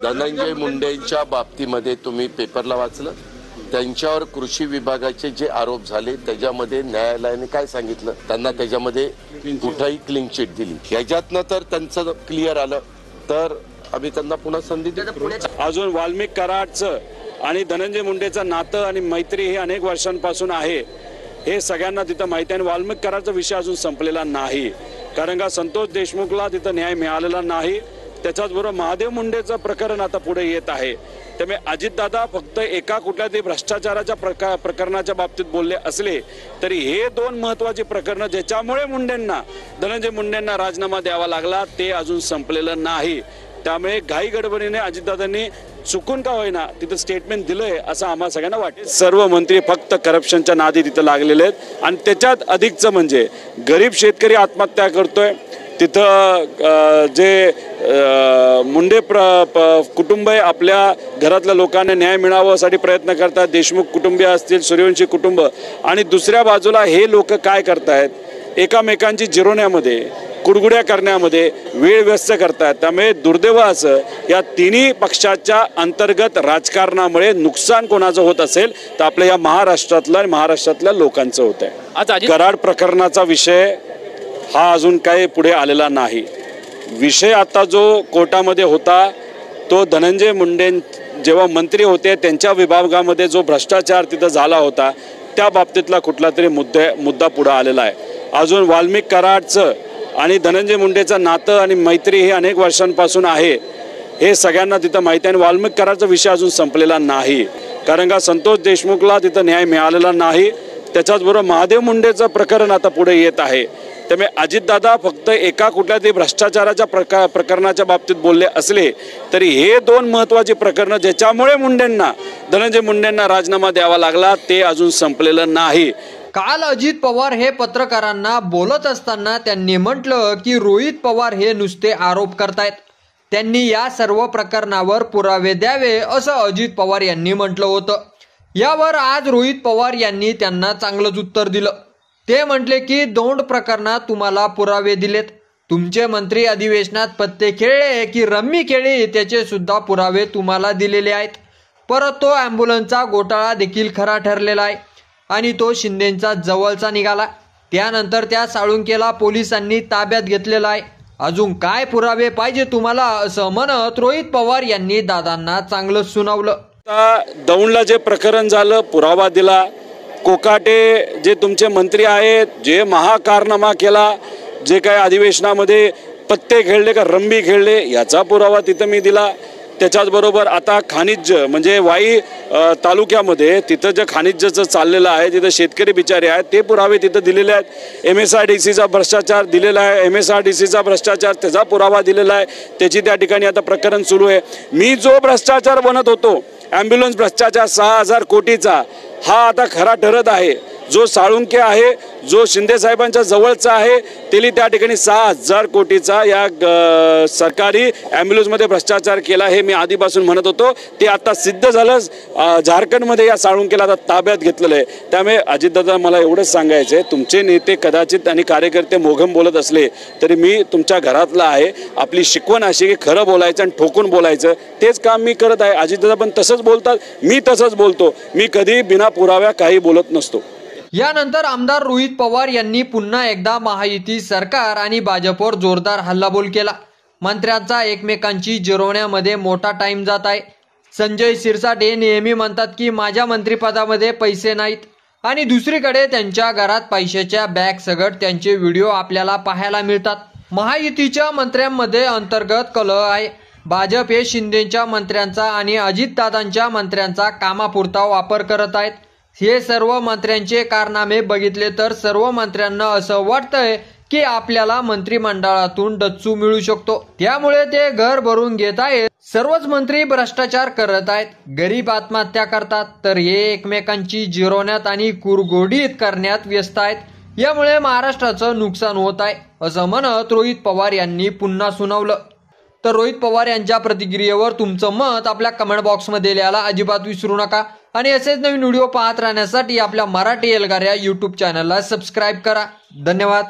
धनंजय मुंडेंच्या बाबतीमध्ये तुम्ही पेपरला वाचलं, त्यांच्यावर कृषी विभागाचे जे आरोप झाले त्याच्यामध्ये न्यायालयाने काय सांगितलं, त्यांना त्याच्यामध्ये कुठेही क्लीन चिट दिली. याच्यातनं तर त्यांचं क्लिअर आलं तर आम्ही त्यांना पुन्हा संधी देऊ. अजून वाल्मिक कराडचं आणि धनंजय मुंडेचं नातं आणि मैत्री हे अनेक वर्षांपासून आहे, हे सगळ्यांना तिथं माहिती आहे. वाल्मिक कराडचा विषय अजून संपलेला नाही, कारण का संतोष देशमुखला तिथं न्याय मिळालेला नाही. त्याच्याच बरोबर महादेव मुंडेचं प्रकरण आता पुढे येत आहे. त्यामुळे अजितदादा फक्त एका कुठल्या तरी भ्रष्टाचाराच्या प्रकरणाच्या बाबतीत बोलले असले तरी हे दोन महत्वाची प्रकरणं ज्याच्यामुळे धनंजय मुंडेंना राजीनामा द्यावा लागला ते अजून संपलेलं नाही. त्यामुळे घाई गडबडीने अजितदादांनी चुकून का होईना तिथं स्टेटमेंट दिलंय असं आम्हाला सगळ्यांना वाटतं. सर्व मंत्री फक्त करप्शनच्या नादी तिथं लागलेले आहेत आणि त्याच्यात अधिकचं म्हणजे गरीब शेतकरी आत्महत्या करतोय. तिथं जे मुंडे कुटुंब आहे आपल्या घरातल्या लोकांना न्याय मिळावासाठी प्रयत्न करतात. देशमुख कुटुंबीय असतील, सूर्यवंशी कुटुंब, आणि दुसऱ्या बाजूला हे लोक काय करतायत, एकामेकांची जिरवण्यामध्ये, कुडगुड्या करण्यामध्ये वेळ व्यस्त करतात. त्यामुळे दुर्दैव असं या तिन्ही पक्षाच्या अंतर्गत राजकारणामुळे नुकसान कोणाचं होत असेल तर आपल्या या महाराष्ट्रातल्या लोकांचं होत आहे. कराड प्रकरणाचा विषय हा अजून काही पुढे आलेला नाही. विषय आता जो कोर्टामध्ये होता तो धनंजय मुंडे जेव्हा मंत्री होते त्यांच्या विभागामध्ये जो भ्रष्टाचार तिथं झाला होता त्या बाबतीतला कुठला तरी मुद्दा पुढे आलेला आहे. अजून वाल्मिक कराडचं आणि धनंजय मुंडेचं नातं आणि मैत्री हे अनेक वर्षांपासून आहे, हे सगळ्यांना तिथं माहिती आहे. आणि वाल्मिक कराडचा विषय अजून संपलेला नाही, कारण का संतोष देशमुखला तिथं न्याय मिळालेला नाही. त्याच्याच बरोबर महादेव मुंडेचं प्रकरण आता पुढे येत आहे. त्यामुळे अजितदादा फक्त एका कुठल्या तरी भ्रष्टाचाराच्या प्रकरणाच्या बाबतीत बोलले असले तरी हे दोन महत्वाची प्रकरणं ज्याच्यामुळे धनंजय मुंडेंना राजीनामा द्यावा लागला ते अजून संपलेलं नाही. काल अजित पवार हे पत्रकारांना बोलत असताना त्यांनी म्हटलं की रोहित पवार हे नुसते आरोप करतायत, त्यांनी या सर्व प्रकरणावर पुरावे द्यावे असं अजित पवार यांनी म्हटलं होतं. यावर आज रोहित पवार यांनी त्यांना चांगलंच उत्तर दिलं. ते म्हटले की दौंड प्रकरणात तुम्हाला पुरावे दिलेत, तुमचे मंत्री अधिवेशनात पत्ते खेळले की रम्मी खेळली त्याचे सुद्धा पुरावे तुम्हाला दिलेले आहेत. परत तो ॲम्ब्युलन्सचा घोटाळा देखील खरा ठरलेला आहे आणि तो शिंदेंचा जवळचा निघाला. त्यानंतर त्या साळुंकेला पोलिसांनी ताब्यात घेतलेला आहे. अजून काय पुरावे पाहिजे तुम्हाला असं म्हणत रोहित पवार यांनी दादांना चांगलं सुनावलं. दौंडला जे प्रकरण झालं पुरावा दिला. कोकाटे जे तुमचे मंत्री आहेत, जे महाकारनामा केला, जे काय अधिवेशनामध्ये पत्ते खेळले का रंबी खेळले याचा पुरावा तिथं मी दिला. त्याच्याच बरोबर आता खनिज म्हणजे वाई तालुक्यामध्ये तिथं जे खनिजचं चाललेलं आहे तिथं शेतकरी बिचारे आहेत ते पुरावे तिथं दिलेले आहेत. MSRDCचा भ्रष्टाचार दिलेला आहे, MSRDCचा भ्रष्टाचार त्याचा पुरावा दिलेला आहे. त्याची त्या ठिकाणी आता प्रकरण सुरू आहे. मी जो भ्रष्टाचार बनत होतो ॲम्ब्युलन्स भ्रष्टाचार 6,000 कोटीचा हा आता खरा ठरत आहे. जो साळुंके आहे, जो शिंदे साहेबांच्या जवळचा आहे, त्यांनी त्या ठिकाणी 6,000 कोटीचा या सरकारी ॲम्ब्युलन्समध्ये भ्रष्टाचार केला हे मी आधीपासून म्हणत होतो. ते आता सिद्ध झालं. झारखंडमध्ये या साळुंकेला आता ताब्यात घेतलेलं आहे. त्यामुळे अजितदादा मला एवढंच सांगायचं आहे, तुमचे नेते कदाचित आणि कार्यकर्ते मोघम बोलत असले तरी मी तुमच्या घरातला आहे. आपली शिकवण अशी की खरं बोलायचं आणि ठोकून बोलायचं, तेच काम मी करत आहे. अजितदादा पण तसंच बोलतात, मी तसंच बोलतो. मी कधी बिना पुराव्या काही बोलत नसतो. यानंतर आमदार रोहित पवार यांनी पुन्हा एकदा महायुती सरकार आणि भाजपवर जोरदार हल्लाबोल केला. मंत्र्यांचा एकमेकांची जिरवण्यामध्ये मोठा टाइम जात आहे. संजय शिरसाट हे नेहमी म्हणतात की माझ्या मंत्रिपदामध्ये पैसे नाहीत आणि दुसरीकडे त्यांच्या घरात पैशाच्या बॅग सगट त्यांचे व्हिडिओ आपल्याला पाहायला मिळतात. महायुतीच्या मंत्र्यांमध्ये अंतर्गत कलह आहे. भाजप हे शिंदेच्या मंत्र्यांचा आणि अजितदादांच्या मंत्र्यांचा कामापुरता वापर करत आहेत. हे सर्व मंत्र्यांचे कारनामे बघितले तर सर्व मंत्र्यांना असं वाटतंय की आपल्याला मंत्रिमंडळातून डच्चू मिळू शकतो, त्यामुळे ते घर भरून घेत आहेत. सर्वच मंत्री भ्रष्टाचार करत आहेत, गरीब आत्महत्या करतात, तर हे एकमेकांची जिरवण्यात आणि कुरघोडीत करण्यात व्यस्त आहेत. यामुळे महाराष्ट्राचं नुकसान होत आहे असं म्हणत रोहित पवार यांनी पुन्हा सुनावलं. तर रोहित पवार यांच्या प्रतिक्रियेवर तुमचं मत आपल्या कमेंट बॉक्समध्ये लिहायला अजिबात विसरू नका आणि असेच नवीन व्हिडिओ पाहत राहण्यासाठी आपल्या मराठी एल्गार या YouTube चॅनलला सबस्क्राईब करा. धन्यवाद.